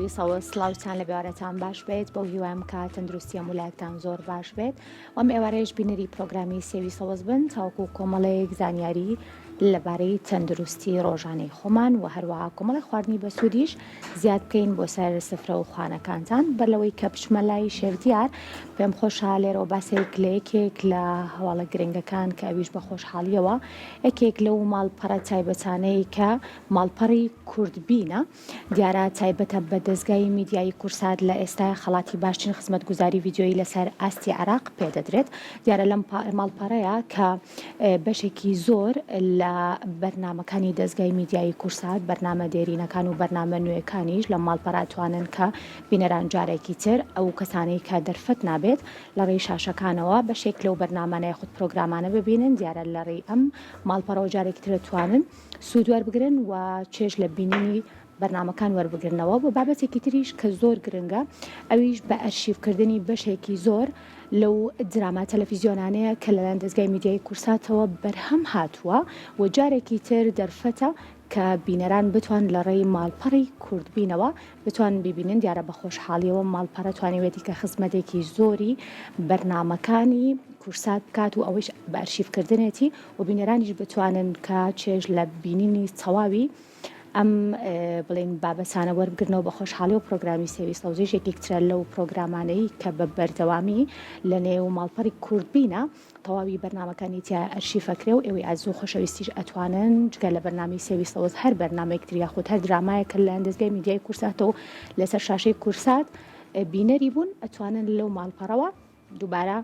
سڵاوتان لە بێوارەتان باش بێت بەو هیوام کە تەندروستی مولایەکتان زۆر باش بێت ئەم ئێوارەیەش بینەری پرۆگرامی سێوی سەوز بن تاوەکو کۆمەڵەیەک زانیاری لەبارەی تەندروستی ڕۆژانەی خۆمان و هەروەها کۆمەڵی خواردنی بەسوودیش زیاد بکەین بۆ سەر سفرە و خوانەکانتان بەرلەوەی کە پشمە لای شێفدیار پێم خۆشە لێرەوە باسێک لە یەکێک لە هەواڵە گرنگەکان کە ئەویش بە خۆشحاڵیەوە یەکێک لەو ماڵپەڕە تایبەتانەی کە ماڵپەڕی کوردبینە دیارە تایبەتە بە دەستگای میدیایی کورسات لە ئێستا خەڵاتی باشترین خزمەتگوزاری ڤیدیۆیی لەسەر ئاستی عراق پێدەدرێت دیارە لەم ماڵپەڕەیە کە بەشێکی زۆر لە بەرنمەکانی دەستگای میدیایی کورسات بەرنامە دێرینەکان و بەرنامە نوێەکانیش لە ماڵپەڕاتوانن کە بینەران جارێکی تر ئەو کەسانەی کە دەرفەت نابێت لە ڕێی شاشەکانەوە بەشێک لەو بەرنامانەیە خودت پرۆگرامانە ببینن دیارە لە ڕێی ئەم ماڵپەڕەوە جارێکی تر دەتوانن سوودوەر بگرن و چێژ لە بینینی بەرنمەکان وەربگرنەوە بۆ بابەتێکی تریش کە زۆر گرنگە ئەویش بە ئەرشیڤکردنی بەشێکی زۆر لەو دراما تەلەڤیزیۆنانەیە کە لەلایەن دەستگای میدیایی کورساتەوە بەرهەم هاتووە و جارێکی تر دەرفەتە کە بینەران بتوان لە ڕێی ماڵپەڕی کوردبینەوە بتوان ببینن دیارە بە خۆشحاڵیەوە ماڵپەڕە توانیوێتی کە خزمەتێکی زۆری بەرنمەکانی کورسات بکات و ئەوەش بە ئەرشیڤکردنێتی و بینەرانیش بتوانن کە چێژ لە بینینی تەواوی ئەم بڵێن بابەتانە وەربگرنەوە بە خۆشحاڵی و پرۆگرامی سێوی سەوزیش یەکێکترە لەو پرۆگرامانەی کە بە بەردەوامی لە نێو ماڵپەڕی کوردبینە تەواوی بەرنمەکانی تیا ئەرشیفەکرێ و ئێوەی ئازوو خۆشەویستیش ئەتوانن جگە لە بەرنامی سێوی سەوز هەر بەرنامەیەکتر یاخود هەر درامایە کە لە دەستگای میدیای کورساتەوە لەسەر شاشەی کورسات بینەری بوون ئەتوانن لەو ماڵپەڕەوە دووبارە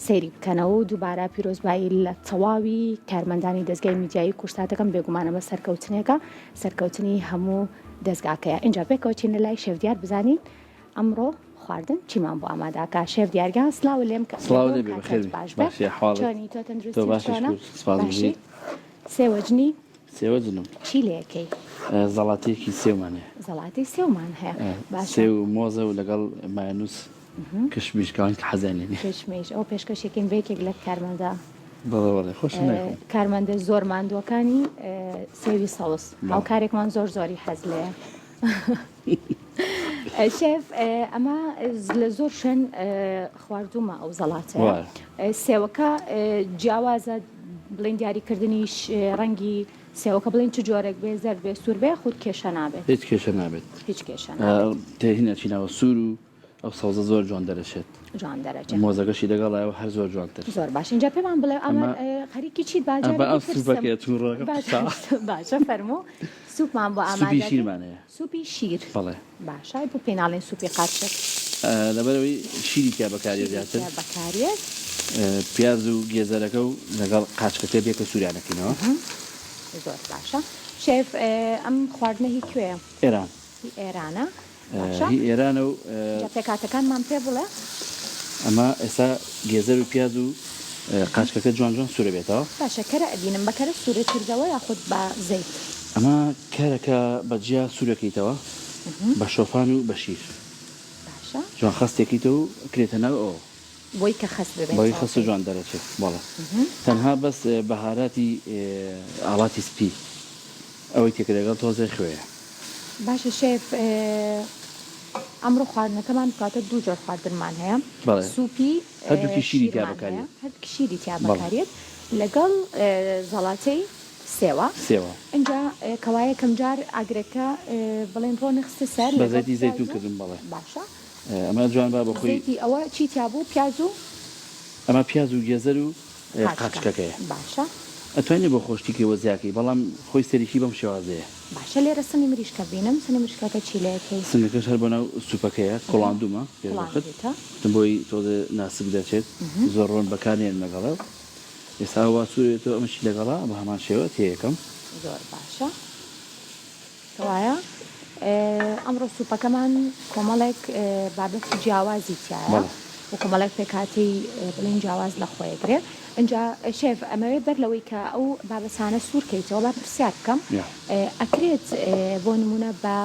سەیری بکەنەوە و دووبارە پیرۆزبایی لە تەواوی کارمەندانی دەستگای میدیایی کورساتەکەم بێگومانەمە سەرکەوتنێکە سەرکەوتنی هەموو دەستگاکەیە اینجا پێکەوتین لە لای شێفدیار بزانین ئەمڕۆ خواردن چیمان بۆ ئامادەکە شێفدیارگان سلااو لێم باش چۆنی تۆ تەندروستی سێوەجنی سێوەجنم چی لەکەی زەڵاتێکی سێومانێ زەڵاتی سێومان هەیە سێ و مۆزە و لەگەڵ مایەنووس کشمیشکان کە حەزانێنی کشمیش ئەو پێشکەشێکین بێکێک لە کارمەندە بەڵێ خۆش کارمەندە زۆر ماندووەکانی سێوی سەوز هاوکارێکمان زۆر زۆری حەز لەیە شێف ئەمە لە زۆر شوێن خواردومە ئەو زەڵاتەیە سێوەکە جیاوازە بڵێن دیاریکردنیش ڕەنگی سێوەکە بڵێن چ جۆرێک بێ زەرد بێ سوور بێ خودت کێشە نابێت هیچ کێشە نابێت هیچ کێشە تێهینە چینەوە سوور و ئەو سەوزە زۆر جوان دەرەچێت جوان دەرەچێت مۆزەکەشی لەگەڵایەوە هەر زۆر جوانتر زۆر باش اینجا پێمان بڵێ ئەمە خەریکی چیت باشە فەرموو سوپمان بۆ ئامادە شیرمانەیە سوپی شیر بەڵێ باشە بۆ پێناڵێن سوپی قاچێک لەبەرەوەی شیری تیا بەکارێت زیاتر بەکارێت پیاز و گێزەرەکە و لەگەڵ قاچکەتێ بێکە سووریانەکەینەوە زۆر باشە شێف ئەم خواردنەهی کوێیە ئێران ئێرانە ئێرانە و پێکاتەکانمان پێ بڵێ ئەمە ئێستا گێزەر و پیاز و قاچکەکە جوان جوان سوورە بێتەوە باشە کەرە ئەبینم بەکەرە سوورە کردەوە یاخود بە زەیت ئەمە کارەکە بەجیا سوورەکەیتەوە بە شۆفان و بە شیر باشە جوان خستێکیتە و کرێتە ناو ئەو بۆی کە خەست ببێت بۆی خەست جوان دەرەچێت بەڵێ تەنها بەس بەهاراتی ئاڵاتی سپی ئەوەی تێکە لەگەڵ تۆزەی خوێیە باشە شێف ئەمڕۆ خواردنەکەمان کاتە دوو جۆر خواردنمان هەیە سوپی هەردووکی شیری تیا بەکارێت هەردووکی شیری تیا بەکارێت لەگەڵ زەڵاتەی سێوە اینجا کەوایە کەم جار ئاگرەکە بڵێن ڕۆنی خستە سەر بەزەیتی زەیتون کردم بەڵێ باشە ئەمە جوان با بەخۆی ئەوە چی تیا بوو پیاز و ئەمە پیاز و گێزەر و قاچکەکەیە باشە ئەتوانێت بۆ خۆشتیکەوە زیاکەی بەڵام خۆی سەرێکی بەم شێوازەیە باشە لێرە سنی مریشکە بینم سنی مریشکەکە چی لەکەی سنەکەش هەر بۆ ناو سوپەکەیە کۆڵاندومە بۆی تۆزە ناسک دەچێت زۆر ڕۆن بەکارێن لەگەڵە ئێستا وا سوورێتەوە ئەمەشی لەگەڵا بە هەمان شێوە تێیەکەم زۆر باشە کەوایە ئەمڕۆ سوپەکەمان کۆمەڵێک بابەتی جیاوازی تایە و کۆمەڵێک پێکاتی بڵێن جیاواز لە خۆیەگرێت اینجا شێف ئەمەوێت بەر لەوەی کە ئەو بابەسانە سوورکەیتەوە با پرسیار بکەم ئەکرێت بۆ نمونە بە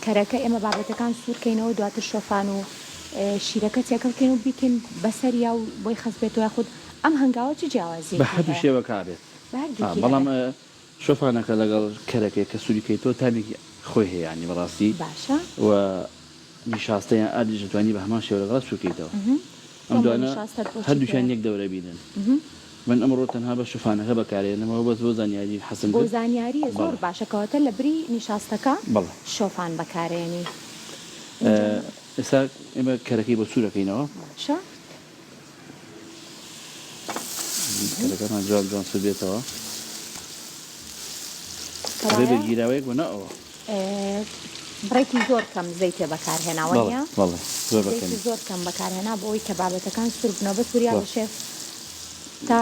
کەرەکە ئێمە بابەتەکان سوورکەینەوە دواتر شۆفان و شیرەکە تێکەڵکەین و بیکەین بەسەریا و بۆی خەست بێتەوە یاخود ئەم هەنگاوە چ جیاوازی بە هەردوو شێوە کابێت بەڵام شۆفانەکە لەگەڵ کەرەکەی کە سووریکەیتەوە تامێکی خۆی هەیە ینی بەڕاستی باشە و نیشاستەیان ئادی دەتوانی بە هەمان شێوە لەگەڵ سوکەیتەوە ئەم دوانە هەردووشیان یەک دەورە بینن من ئەمڕۆ تەنها بە شوفانەکە بەکارێنمەوە بەس بۆ زانیاری حەسم بۆ زانیاری زۆر باشەکەواتە لە بری نیشاستەکە بەڵێ شۆفان بەکارێنی ئێستا ئێمە کەرەکەی بۆ سوورەکەینەوە باشە کەرەکەمان جوان جوان سوور بێتەوە بێ گیراوەیەک بۆ نەوە بڕێکی زۆر کەم زەیتێ بەکارهێناوە نیە بەڵێ زۆر بەکەم زەیتی زۆر کەم بەکارهێنا بۆ ئەوەی کە بابەتەکان سوور بنەوە بە سووریا بە شێف تا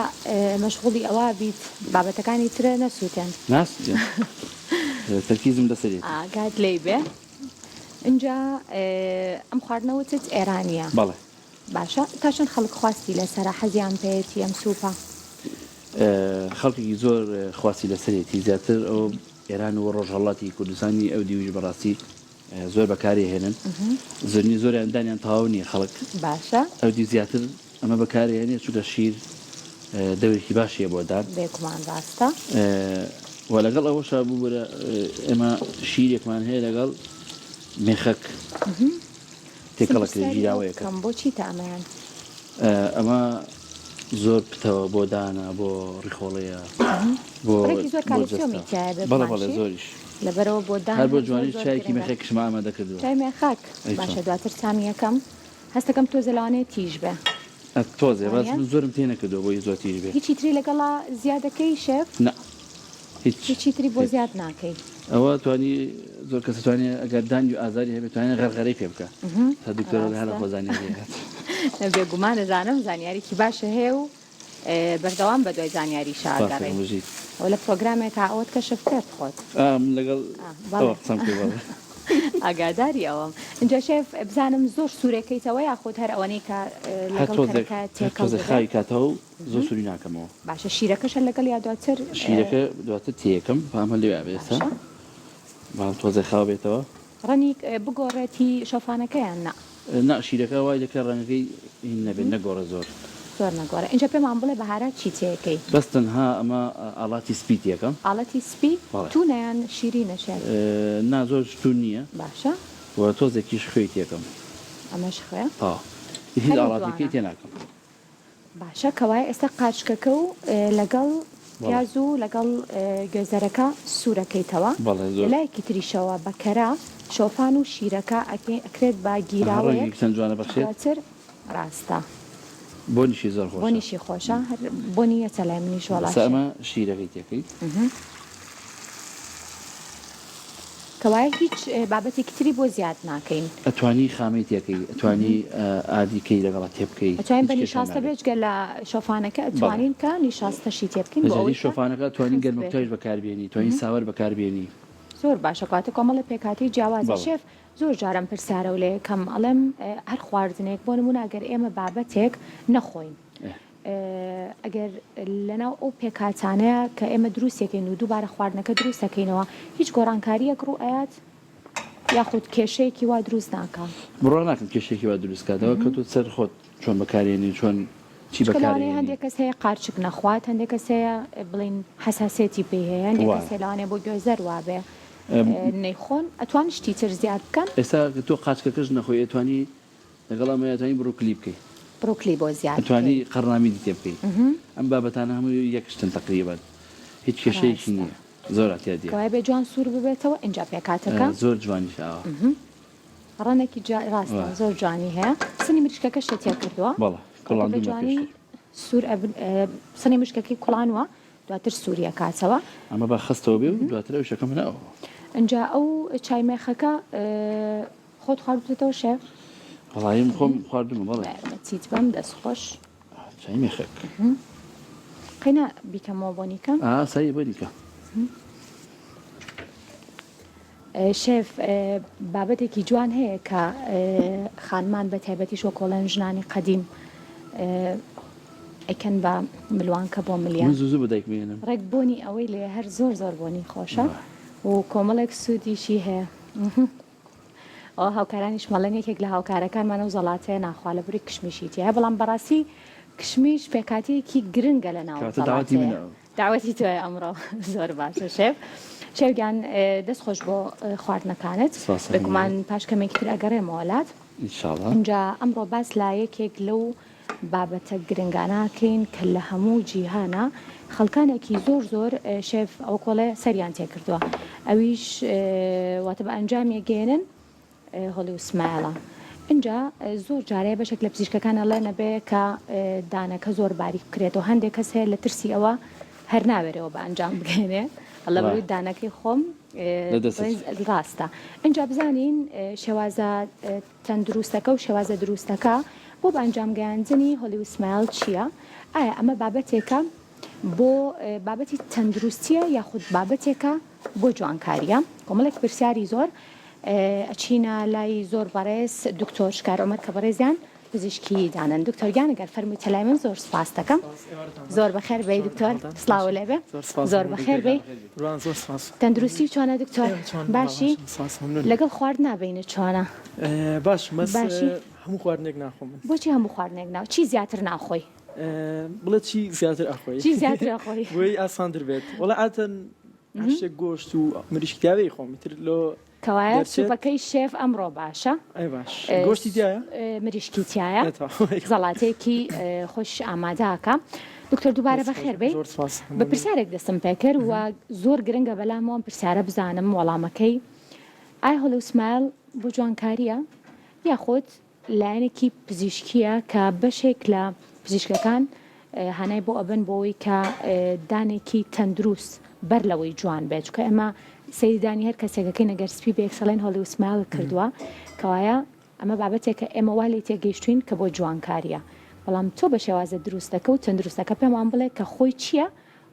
مەشغوڵی ئەوە بیت بابەتەکانی ترە نەسووتێن ناستێن تەرکیزم لەسەرێت ئاگات لێی بێ اینجا ئەم خواردنەوەتت ئێرانیە بەڵێ باشە تا چەند خەڵک خواستی لەسەر حەزیان پێێتی ئەم سوپە خەڵکی زۆر خواستی لەسەرێتی زیاتر ئەو ئێران و ڕۆژهەڵاتی کوردستانی ئەو دیویژ بەڕاستی زۆر بەکاری هێنن زۆرنی زۆریان دانیان تەواو نییە خەڵک باشە ئەو دی زیاتر ئەمە بەکاری هێنێ چونکە شیر دەورێکی باشیە بۆ دان بێگومان ڕاستە و لەگەڵ ئەوەشا بوو بەرە ئێمە شیرێکمان هەیە لەگەڵ مێخەک تێکەڵەکە ژیراوەیەکەم بۆچی تامەیان ئەمە زۆر پتەوە بۆ دانا بۆ ڕیخۆڵەیە بۆ بەڵێ زۆریش لەبەرەوە بۆ دان هەر بۆ جوانی چایکی مێخێکشمە ئامادە کردووە چای مێخەک باشە دواتر سامی یەکەم هەستەکەم تۆزە لەوانەیە تیژ بێ تۆزێ باز زۆرم تێ نەکردەوە بۆی زۆر تیژ بێ هیچی تری لەگەڵا زیادەکەی شێف نە هیچی تری بۆ زیاد ناکەی ئەوە توانی زۆر کەس توانێت ئەگەر دانی و ئازاری هەبێت توانێت غەرغەرەی پێ بکە تا دکتۆرە هەر بۆ زانیاری هات بێگومان دەزانم زانیاریکی باشە هەیە و بەردەوام بە دوای زانیاری شاگەڕێ ئەو لە پرۆگرامێکا ئەوەت کە شفتێ بخۆت لەگەڵ قسەم پێ بەڵێ ئاگاداری ئەوم اینجا شێف بزانم زۆر سوورەکەیتەوە یاخود هەر ئەوەنەی کە لەگەڵ کاتەوە زۆر سووری ناکەمەوە باشە شیرەکەشە لەگەڵ یا دواتر شیرەکە دواتر تێکم پامە لێ بێستا بەڵام تۆزە خاو بێتەوە ڕەنی بگۆڕێتی شەفانەکەیان نا نا شیرەکە وای دەکە ڕەنگەکەی نەبێت نەگۆڕە زۆر زۆر نەگۆڕە اینجا پێمان بڵێ بەهارات چی تێەکەی بەس تەنها ئەمە ئاڵاتی سپی تێکەم ئاڵەتی سپی توونەیان شیری نەشێت نا زۆر شتون نییە باشە و تۆزێکیش خوێ تێکەم ئەمەش خوێ هیچ ئاڵاتەکەی تێ ناکەم باشە کەوای ئێستا قاچکەکە و لەگەڵ پیاز و لەگەڵ گوێزەرەکە سوورەکەیتەوە لایەکی تریشەوە بەکەرە شۆفان و شیرەکە ئەکرێت با گیراوەیەک جوانە بەخێتر ڕاستە بۆنیشی زۆر خۆش بۆنیشی خۆشە بۆنی یەتە لای منیش وەڵات ئەمە شیرەکەی تێکەی کەوای هیچ بابەتێکی تری بۆ زیاد ناکەین ئەتوانی خامی تێکەی ئەتوانی ئادیکەی لەگەڵ تێ بکەیت ئەتوانین بە نیشاستە بێجگە لە شۆفانەکە ئەتوانین کە نیشاستەشی تێ بکەین بۆ ئەوەی شۆفانەکە توانین گەرمکتۆش بەکاربێنی توانین ساوەر بەکاربێنی زۆر باشە کاتە کۆمەڵە پێکاتی جیاوازە شێف زۆر جارم پرسیارە و لێ کەم ئەڵێم هەر خواردنێک بۆ نمونە ئەگەر ئێمە بابەتێک نەخۆین ئەگەر لەناو ئەو پێکاتانەیە کە ئێمە دروستێکین و دووبارە خواردنەکە دروستەکەینەوە هیچ گۆڕانکاریەک ڕوو ئاات یاخود کێشەیەکی وا دروست ناکە بڕۆ ناکەم کێشێکی وا دروستکاتەوە کە تۆ سەر خۆت چۆن بەکارێنی چۆن چی بەکارێنی هەندێک کەس هەیە قارچک نەخوات هەندێک کەس هەیە بڵین حساسێتی پێ هەیە هەندێک کەس لەوانێ بۆ گوێزەر وابێ نەیخۆن ئەتوان شتی تر زیاد بکەن ئێستا تۆ قاچکەکەش نەخۆی ئەتوانی لەگەڵ ئەمەیەتوانی بڕۆکلی بکەیت بڕۆکلی بۆ زیاد ئەتوانی قەرنامی تێ بکەیت ئەم بابەتانە هەموو یەکشتن تقریبا هیچ کێشەیەکی نییە زۆر ئەتیادی کەوای بێ جوان سوور ببێتەوە اینجا پێکاتەکە زۆر جوانیشەوە ڕەنێکی ڕاستە زۆر جوانی هەیە سنی مریشکەکە شتیا کردووە بەڵێ جوانی سوور سنی مشکەکەی کوڵانوە دواتر سووریە کاتەوە ئەمە بە خستەوە بێ و دواتر ئەو شەکەم منەوە اینجا ئەو چایمێخەکە خۆت خواردێتەوە شێف وەڵایم خۆم خواردومە بەڵێ چیت بەم دەستخۆش چایمێخەک قەینا بیکەمەوە بۆنیکەم سایی بۆنیکە شێف بابەتێکی جوان هەیە کە خانمان بە تایبەتیش وە کۆڵەن ژنانی قەدیم ئەکەن بە ملوانکە بۆ ملیان زوو بەدایک بێنم ڕێک بۆنی ئەوەی لێ هەر زۆر زۆر بۆنی خۆشە و کۆمەڵێک سوودیشی هەیە ئەو هاوکارانیش مەڵەن یەکێک لە هاوکارەکانمانە و زەڵاتەیە ناخوا لە بوری کشمیشیتی هەیە بەڵام بەڕاستی کشمیش پێکاتەیەکی گرنگە لە ناو دعوەتی تۆیە ئەمڕۆ زۆر باشە شێف شێوگیان دەست خۆش بۆ خواردنەکانت بێگومان پاش کەمێکی تر ئەگەڕێمە وڵات ئینشاءڵڵا اینجا ئەمڕۆ باس لا یەکێک لەو بابەتە گرنگاناکەین کە لە هەموو جیهانە خەڵکانێکی زۆر شێف ئەو کۆڵێ سەریان تێکردووە ئەویش واتە بە ئەنجامی گێنن هۆڵی وسمایڵە اینجا زۆر جارەیە بەشێک لە پزیشکەکان ئەڵێ نەبێ کە دانەکە زۆر باریک بکرێتەوە هەندێک کەس هەیە لە ترسی ئەوە هەر ناوێرەوە بە ئەنجام بگەێنێ ئەڵە بڕووی دانەکەی خۆم ڕاستە اینجا بزانین شێوازە تەندروستەکە و شێوازە دروستەکە بۆ بە ئەنجامگەیاندنی هۆلی وسمایل چییە؟ ئایا ئەمە بابەتێکە بۆ بابەتی تەندروستیە یاخود بابەتێکە بۆ جوانکاریە کۆمەڵێک پرسیاری زۆر ئەچینە لای زۆر بەڕێز دکتۆر شکار عومەر کە بەڕێزیان پزیشکی دانن دکتۆرگیان ئەگەر فەرموویتە لای من زۆر سپاس دەکەم زۆر بەخێر بێی دکتۆر سڵاو لێبێ زۆر بەخێر بێی تەندروستی چۆنە دکتۆر باشی لەگەڵ خوارد نابینە چۆنە باشی هەموو خواردنێک ناخۆم بۆچی هەموو خواردنێک ناو چی زیاتر ناخۆی بڵێ چی زیاتر ئەخۆی چی زیاتر ئەخۆی وی ئاساندر بێت وڵا ئاتەن هەشتێک گۆشت و مریشکتیاوی خۆم تر لۆ کەوایە سوپەکەی شێف ئەمڕۆ باشە باش گۆشتی تایە مریشکی تایە زەڵاتێکی خۆش ئامادەکە دکتۆر دووبارە بەخێر بێ بە پرسیارێک دەستم پێکرد و زۆر گرنگە بەلامەوەم پرسیارە بزانم وەڵامەکەی ئای هۆلی وسمایل بۆ جوانکاریە یاخۆت لایەنێکی پزیشکیە کە بەشێک لە پزیشکەکان هەنای بۆ ئەبن بۆەوەی کە دانێکی تەندروست بەر لەوەی جوان بێت چکە ئەمە سەیدانی هەر کەسێکەکەی نەگەر سپی بە یەکسەڵێن هۆلی وسمایل کردووە کەوایە ئەمە بابەتێکە ئێمە وا لێ تێگەیشتوین کە بۆ جوانکاریە بەڵام تۆ بە شێوازە دروستەکە و تەندروستەکە پێمان بڵێ کە خۆی چییە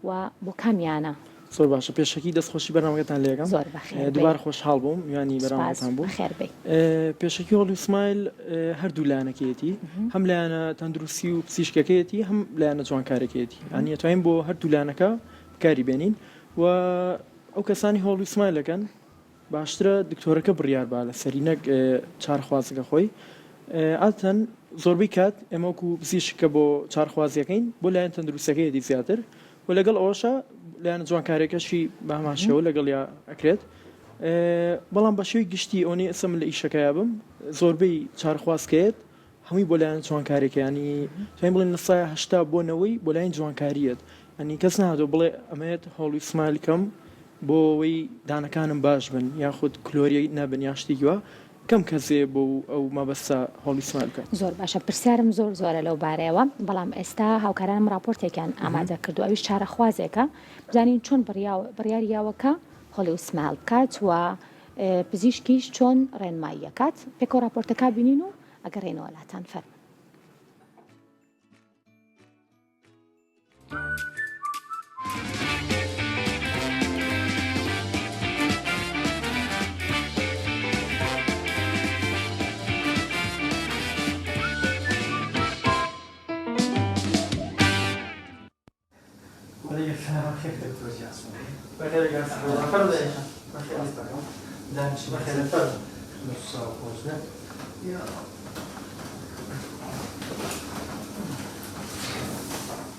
و بۆ کامیانە زۆر باشە پێشەکی دەستخۆشی بەرنامەکەتان لێگەم زۆر بەخێر دووبارە خۆشحاڵ بووم ینی بەرنامەکەتان بوو خێر بێ پێشەکی هۆلی وسمایل هەردوو لایەنەکەیەتی هەم لایەنە تەندروستی و پزیشکەکەیەتی هەم لایەنە جوانکارەکەیەتی ینی ئەتوانین بۆ هەردوو لایەنەکە بکاری بێنین و ئەو کەسانی هۆلی وسمایلەکەن باشترە دکتۆرەکە بڕیار با لە سەرینەک چارخوازەکە خۆی ئاتەن زۆربەی کات ئێمە وەکو پزیشکە بۆ چارخوازیەکەین بۆ لایەن تەندروستەکەیەتی زیاتر و لەگەڵ ئەوەشە لایەنە جوانکارێکەشی بە هەماشەوە لەگەڵ یا ئەکرێت بەڵام بە شێوەی گشتی ئەوەی ئەسم لە ئیشەکەیا بم زۆربەی چارخوازکەیت هەمووی بۆ لایەن جوانکارێکیانی توانین بڵێن 80 بۆنەوەی بۆ لایەن جوانکاریەت ئەنی کەس نهاتۆ بڵێ ئەمەیەت هۆلی وسمایلکەم بۆ ئەوەی دانەکانم باش بن یاخود کلۆری نەبن یا شتێکیوە کەم کەسێ بۆ ئەو مەبەستە هۆلی وسمایل بکات زۆر باشە پرسیارم زۆرە لەو بارەیەوە بەڵام ئێستا هاوکارانم راپۆرتێکیان ئامادە کردو ئەویش چارەخوازێکە بزانین چۆن بڕیاریاوەکە هۆلی وسمایل بکات و پزیشکیش چۆن ڕێنماییەکات پێکەوە راپۆرتەکە بینین و ئەگەڕێنەوە لاتان فەرموو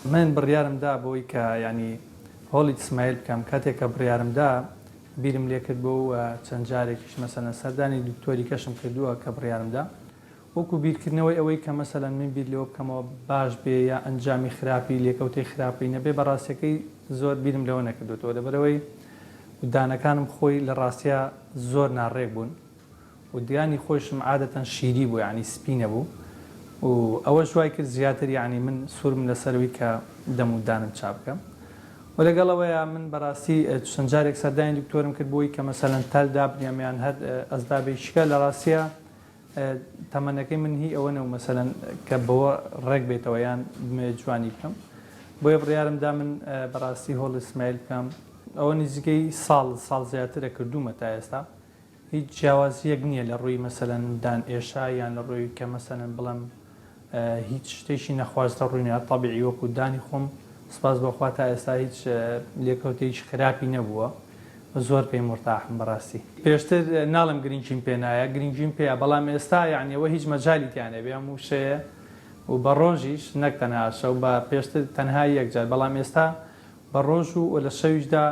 من بڕیارمدا بۆی کە ینی هۆڵی وسمایل بکەم کاتێککە بڕیارمدا بیرم لێ کرد بۆ چەند جارێکیش مەسەلەن سەردانی دکتۆری کەشم کردووە کە بڕیارمدا وەکو بیرکردنەوەی ئەوەی کە مەسەلەن من بیر لەوە بکەمەوە باش بێ یا ئەنجامی خراپی لێکەوتەی خراپی نەبێ بەڕاستیەکەی زۆر بیرم لەوە نەکردوەوە لەبەرەوەی دانەکانم خۆی لە ڕاستیە زۆر ناڕێک بوون و دیانی خۆشم عادەتەن شیری بوو ینی سپی نەبوو و ئەوە شوای کرد زیاتر یعنی من سوورم لەسەروی کە دەم و دانم چاپ بکەم و لەگەڵەوەیە من بەڕاستی چەند جارێک سەردانی دکتۆرم کرد بۆی کە مەسەلەن تەل دابنیامیان هەر ئەزدابێشکە لە ڕاستیە تەمەنەکەی من هی ئەوە نەو مەسەلەن کە بەوە ڕێک بێتەوە یان جوانی بکەم بۆیە بڕیارمدا من بەڕاستی هۆڵی وسمایل بکەم ئەوە نزیکەی ساڵ زیاترە کردومە تا ئێستا هیچ جیاوازیەک نییە لە ڕووی مەسەلەن دان ئێشا یان لە ڕووی کە مەسەلەن بڵم هیچ شتێکی نەخوازتە ڕووینە تەبیعی وەکو دانی خۆم سپاس بەخوا تا ئێستا هیچ لێکەوتێکی خراپی نەبووە زۆر پێی مرتاحم بەڕاستی پێشتر ناڵم گرنگجیم پێ نایە گرنگجیم پێە بەڵام ئێستا یعنیەوە هیچ مەجای تیانێ بێ هەموو شەیە و بە ڕۆژیش نەک تەنهاشە و بە پێشتر تەنها یەکجار بەڵام ئێستا بە ڕۆژ و لە شەویشدا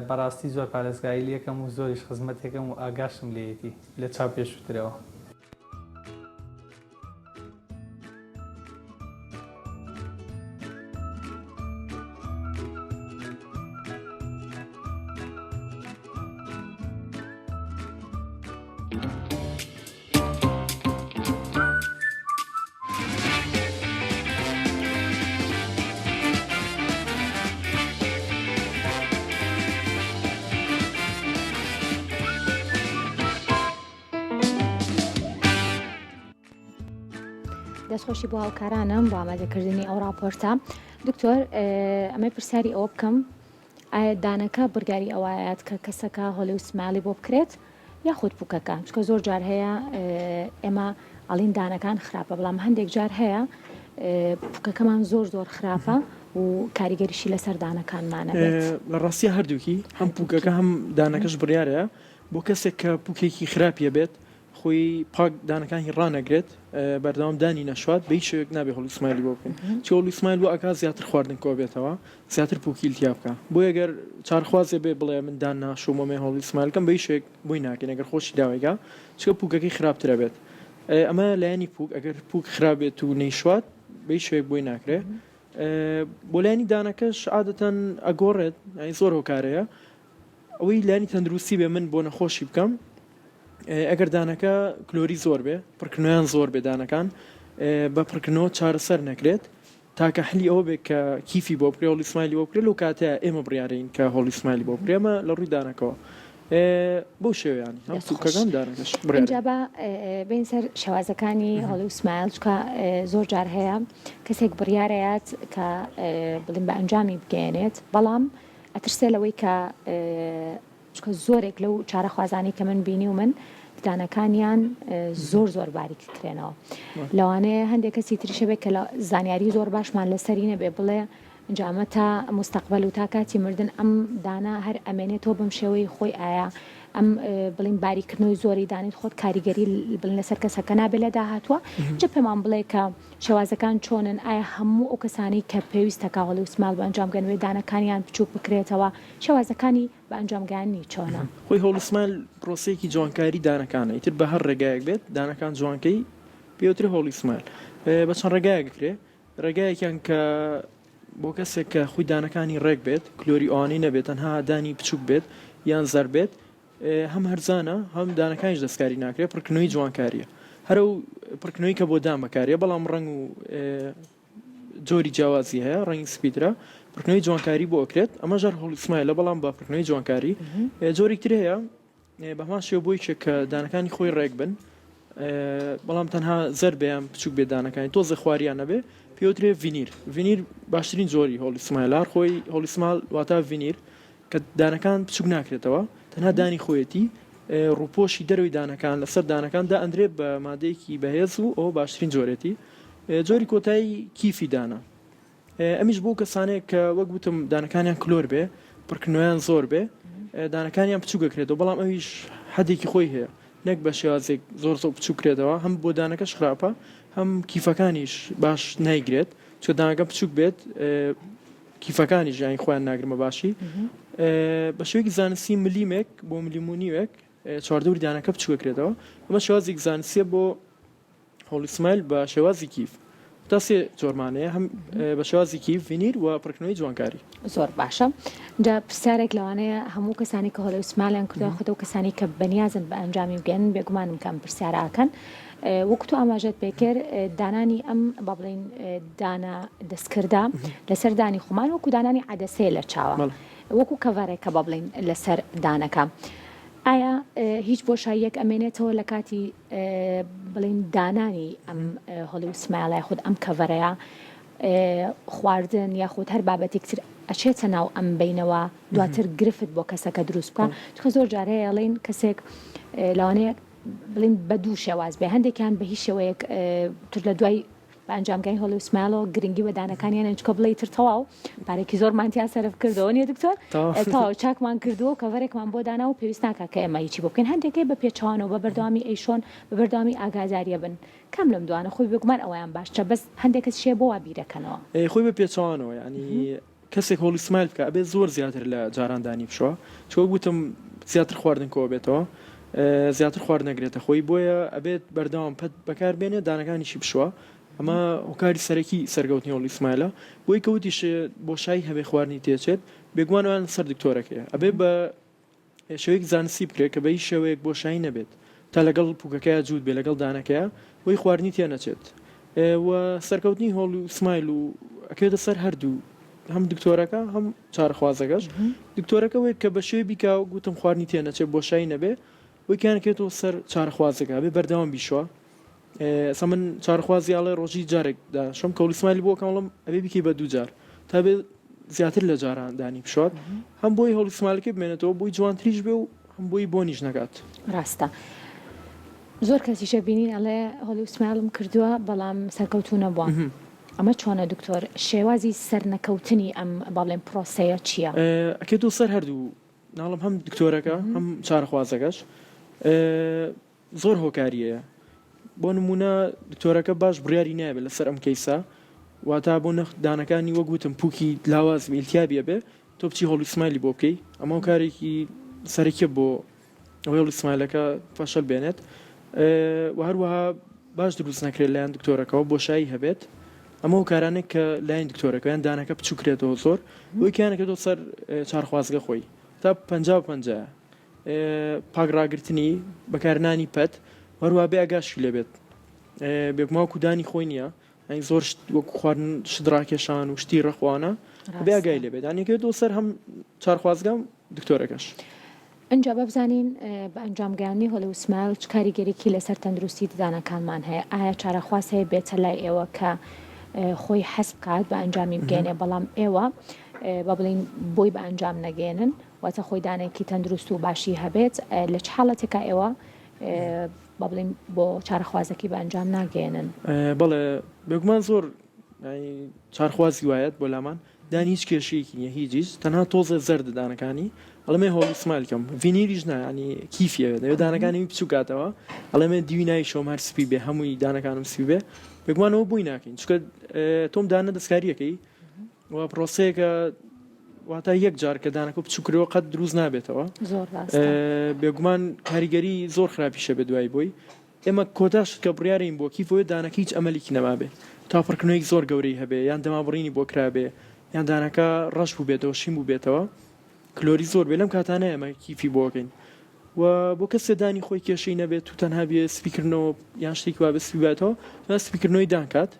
بەڕاستی زۆر پارێزگایی یەکەم و زۆریش خزمەتێکم و ئاگاشم لێیەتی لە چاو پێشووترەوە. دەستخۆشی بۆ هاوکارانم بۆ ئامادەکردنی ئەو راپۆرتە. دکتۆر ئەمە پرسیاری ئەوە بکەم، ئایا دانەکە بڕیاری ئەوایەت کە کەسەکە هۆلی و سماڵی بۆ بکرێت یاخود پووکەکە؟ چکە زۆر جار هەیە ئێمە ئەڵین دانەکان خراپە، بەڵام هەندێک جار هەیە پووکەکەمان زۆر خراپە و کاریگەریشی لەسەر دانەکانمانە بێت. لە ڕاستی هەردووکی هەم پووکەکە هەم دانەکەش بڕیارەیە بۆ کەسێک کە پووکێکی خراپیە بێت خۆی پاک دانەکانی ڕانەگرێت بەردەوام دانی نەشوات بە هیچ شوێک نابێ هۆڵی سمایلی بۆ بکەین، چ هۆڵی سمایل بۆ ئەکا زیاتر خواردن کۆ بێتەوە، زیاتر پووکی التیاب بکە. بۆ ئەگەر چارخوازێ بێ بڵێ من دان ناشۆمەمێ هۆڵی سمایلکەم بە هیچ شوێک بۆی ناکەین ئەگەر خۆشی داوایگا چکە پووکەکەی خراپترە بێت. ئەمە لایانی پووک ئەگەر پووک خراپێت و نەیشوات بە هیچ شوێک بۆی ناکرێت. بۆ لایانی دانەکەش عادەتەن ئەگۆڕێت، زۆر هۆکارەیە ئەوەی لایانی تەندروستی بێ من بۆ نەخۆشی بکەم. ئەگەر دانەکە کلۆری زۆر بێ، پڕکردنیان زۆر بێ دانەکان بە پڕکردنەوە چارەسەر نەکرێت تاکە حلی ئەوە بێت کە کیفی بۆ بکرێ هۆڵی سمایلی بۆ بکرێت لەو کاتەیە ئێمە بڕیارەین کە هۆڵی سمایلی بۆ بکرێمە لە ڕووی دانەکەەوە بۆ شێویانی هەم سوکەکان دانەکەش اینجا بە بین سەر شێوازەکانی هۆڵی و سمایل، چکە زۆر جار هەیە کەسێک بڕیارەیەت کە بڵین بە ئەنجامی بگەێنێت، بەڵام ئەترسێ لەوەی کە چکە زۆرێک لەو چارەخوازانی کە من بینی و من دانەکانیان زۆر باریک کرێنەوە. لەوانەیە هەندێک کەسی تریشە بێت کە زانیاری زۆر باشمان لەسەری نەبێ بڵێ ئەنجامە تا مستەقبل و تا کاتی مردن ئەم دانا هەر ئەمێنێتەوە بەم شێوەی خۆی ئایا ئەم بڵین باریکردنەوەی زۆری دانیت خۆت کاریگەری بڵین لەسەر کەسەکە نابێت لە داهاتوە. جە پێمان بڵێ کە شێوازەکان چۆنن، ئایا هەموو ئەو کەسانی کە پێویستەکە هۆڵی و سمال بە ئەنجامگەنوێ دانەکانیان بچووک بکرێتەوە، شێوازەکانی بە ئەنجامگانی چۆنە؟ خۆی هۆڵی سمال پرۆسەیەکی جوانکاری دانەکانە، ئیتر بە هەر ڕێگایەک بێت دانەکان جوانکەی پێوتر هۆڵی سمال بە چەند ڕێگایەکرێ. ڕێگایەکیان کە بۆ کەسێک کە خۆی دانەکانی ڕێک بێت کلۆری ئەوانەی نەبێت تەنها دانی بچووک بێت یان زەر بێت، هەم هەرزانە هەم دانەکانیش دەستکاری ناکرێت، پڕکردنەوەی جوانکاریە. هەرو پڕکردنەوەی کە بۆ دام بەکارێ بەڵام ڕنگ و جۆری جیاوازی هەیە، ڕەنگی سپیدرە، پڕکردنەوەی جوانکاری بۆ ئەکرێت. ئەمە ژەر هۆڵی سمایلە بەڵام بە پڕکردنەوەی جوانکاری. جۆرێکتر هەیە بەهمان شێوە بۆی کە دانەکانی خۆی ڕێک بن بەڵام تەنها زەر بەیان بچووک بێ دانەکانی تۆزە خواریان نەبێ، پێوترێ ڤینیر. ڤینیر باشترین زۆری هۆڵی سمایلار، خۆی هۆڵی سمال واتە ڤینیر کە دانەکان بچووک ناکرێتەوە، تەنها دانی خۆیەتی ڕووپۆشی دەروی دانەکان لەسەر دانەکاندا ئەندرێ بە مادەیەکی بەهێز و ئەو باشترین جۆرێتی. جۆری کۆتایی کیفی دانە ئەمیش بۆ کەسانەیە کە وەک گوتم دانەکانیان کلۆر بێ، پڕکردنەوەیان زۆر بێ، دانەکانیان بچووکەکرێتەوە بەڵام ئەویش حەدێکی خۆی هەیە، نەک بە شێوازێک زۆر بچووکرێتەوە، هەم بۆ دانەکەش خراپە هەم کیفەکانیش باش نایگرێت، چکە دانەکە بچووک بێت کیفەکانی ژیانی خۆیان ناگرمە باشی. بە شێوەیەکی زانستی ملیمێک بۆ ملیمونیوێک چواردەوری دانەکە بچووکرێتەوە. ئەمە شێوازێک زانستیە بۆ هۆڵی سمایل بە شێوازی کیف تا سێ جۆرمانەیە، هەم بە شێوازی کیف، ڤینیر و پڕکردنەوەی جوانکاری. زۆر باشە. جا پرسیارێک لەوانەیە هەموو کەسانی کە هۆڵی و سمالیان کردووە خۆتە و کەسانی کە بەنیازن بە ئەنجامی بگەێنن بێگومانم کەم پرسیارەکەن. وەکو تو ئاماژەت پێکرد دانانی ئەم با بڵین دانا دەستکردا لەسەر دانی خۆمان وەکو دانانی عەدەسەیە لە چاوە، وەکو کەڤەرێکە با بڵین لەسەر دانەکە. ئایا هیچ بۆشاییەک ئەمێنێتەوە لە کاتی بڵین دانانی ئەم هۆڵی و سمایلای خود ئەم کەڤەرەیە خواردن یاخود هەر بابەتێکتر ئەچێتە ناو ئەم بینەوە دواتر گرفت بۆ کەسەکە دروست بکە؟ چکە زۆر جارەیە ئەڵێن کەسێک لەوانەیە بڵین بە دوو شێواز بێ، هەندێکیان بە هیچ شێوەیەک تر لە دوای بە ئەنجامگای هۆڵی و سمایلەوە گرنگی بە دانەکانیان چکە بڵێ تر تەواو پارێکی زۆر مانتیان سەرف کردەوە نیە دکتۆر تاو چاکمان کردووە کەڤەرێکمان بۆ دانا و پێویست ناکە کە ئێمە هیچی بۆ بکەین، هەندێکی بە پێچوانەوە بە بەردەوامی ئەیشۆن بە بەردەوامی ئاگاداریە بن. کەم لەم دوانە خۆی بگومان ئەویان باشە، بەس هەندێک کەس شێ بۆ وا بیرەکەنەوە خۆی بە پێچوانەوە، ینی کەسێک هۆڵی سمایل بکە ئەبێت زۆر زیاتر لە جاراندانی بشوە چۆ گوتم زیاتر خواردن کۆ بێتەوە زیاتر خوارد نەگرێتە خۆی بۆیە ئەبێت بەردەوام پەت بەکار بێنێ دانەکانیشی بشوە ئەمە هۆکاری سەرەکی سەرگەوتنی هۆڵی سمایلە بۆی کەوتیش بۆ شای هەبێ خواردنی تێچێت بێگومانەوەیان سەر دکتۆرەکەیە ئەبێ بە شێوەیەک زانستی بکرێت کە بە هیچ شێوەیەک بۆ شایی نەبێت تا لەگەڵ پوکەکەیە جوود بێ لەگەڵ دانەکەیە بۆی خواردنی تێ نەچێت و سەرکەوتنی هۆڵی سمایل و ئەکێتە سەر هەردوو هەم دکتۆرەکە هەم چارەخوازەکەش دکتۆرەکەوەی کە بە شێوی بیکا و گوتم خواردنی تێ نەچێت بۆ شایی نەبێ وەکیانکێتەوە سەر چارەخوازەکە بێ بەردەوام بیشوە ئەسا من چارەخوازی ئاڵێ ڕۆژی جارێکدا شەم کە هۆڵی سمایلی بۆ کەڵم ئەبێ بیکەی بە دوو جار تا بێ زیاتر لە جاراندانی بشوات هەم بۆی هۆڵی سمایلەکە بمێنێتەوە بۆی جوانتریش بێ و هەم بۆی بۆنیش نەکات ڕاستە زۆر کەسیشە بینین ئەڵێ هۆڵی سمایلم کردووە بەڵام سەرکەوتوو نەبووە ئەمە چۆنە دکتۆر شێوازی سەرنەکەوتنی ئەم بەڵێن پرۆسەیە چییە؟ ئەکێتەوە سەر هەردوو ناڵم هەم دکتۆرەکە هەم چارەخوازەکەش زۆر هۆکاریەیە بۆ نمونە دکتۆرەکە باش بڕیاری نایبێت لەسەر ئەم کەیسا واتە بۆ نەخ دانەکانی وەگوتم پووکی لاواز میلتیابیە بێ تۆ بچی هۆڵی سمایلی بۆ بکەی ئەمە کارێکی سەرەکیە بۆ ئەوەی هۆڵی سمایلەکە فەشەل بێنێت و هەروەها باش دروست نەکرێت لایەن دکتۆرەکەەوە بۆ شایی هەبێت ئەمە هۆکارانێک کە لایەن دکتۆرەکەیان دانەکە بچووکرێتەوە زۆر بۆی کیانەکەێتەوە سەر چارخوازگە خۆی تا 50 پاگڕاگرتنی بەکارنانی پەت هەروە بێ ئاگاشی لێبێت بێگوماوکو دانی خۆی نییە ئەین زۆر وەکو خواردن شدڕاکێشان و شتی ڕەخواانە بێ ئاگای لێبێت دانیەکەێتەوە سەر هەم چارخوازگەم دکتۆرەکەش ئەنجا بەبزانین بە ئەنجامگەیانی هۆڵی سمایل چ کاریگەریکی لەسەر تەندروستی ددانەکانمان هەیە ئایا چارەخواز هەیە بێتە لای ئێوە کە خۆی حەسب بکات بە ئەنجامی بگەێنێ بەڵام ئێوە بە بڵین بۆی بە ئەنجام نەگەێنن واتە خۆی دانێکی تەندروست و باشی هەبێت لە چ حاڵەتێکە ئێوە بە بڵین بۆ چارەخوازەکی بە ئەنجام ناگەێنن بەڵێ بێگومان زۆر چارخوازی وایەت بۆ لامان دانی هیچ کێشەیەکی نیە هیچیش تەنها تۆزە زەر ددانەکانی ئەڵمێ هۆڵی سمایلکەم ڤینیریش نانی کیفیەوێت دەوێت دانەکانی بچووکاتەوە ئەڵەمێ دیوی ناوی شۆم هەر سپی بێ هەمووی دانەکانم سپی بێ بێگومانەوە بووی ناکەین چکە تۆم دانە دەستکاریەکەی و پرۆسەیەکە واتە یەک جار کە دانەکە بچووکرەوە قەت دروست نابێتەوە بێگومان کاریگەری زۆر خراپیشە بێ دوای بۆی ئێمە کۆتاش کە بڕیارین بۆ کیفۆی دانەکە هیچ ئەمەلیکی نەمابێ تاپڕکردنەوەی زۆر گەورەی هەبێ یان دەمابڕینی بۆ کرابێ یان دانەکە ڕەش بوو بێتەوە شیم بوو بێتەوە کلۆری زۆر بێ لەم کاتانە ئەمە کیفی بۆکەین و بۆ کەسێ دانی خۆی کێشەی نەبێت و تەنها بێ سپیکردنەوە یان شتێکی وا بە سپیبێتەوە سپیکردنەوەی دانکات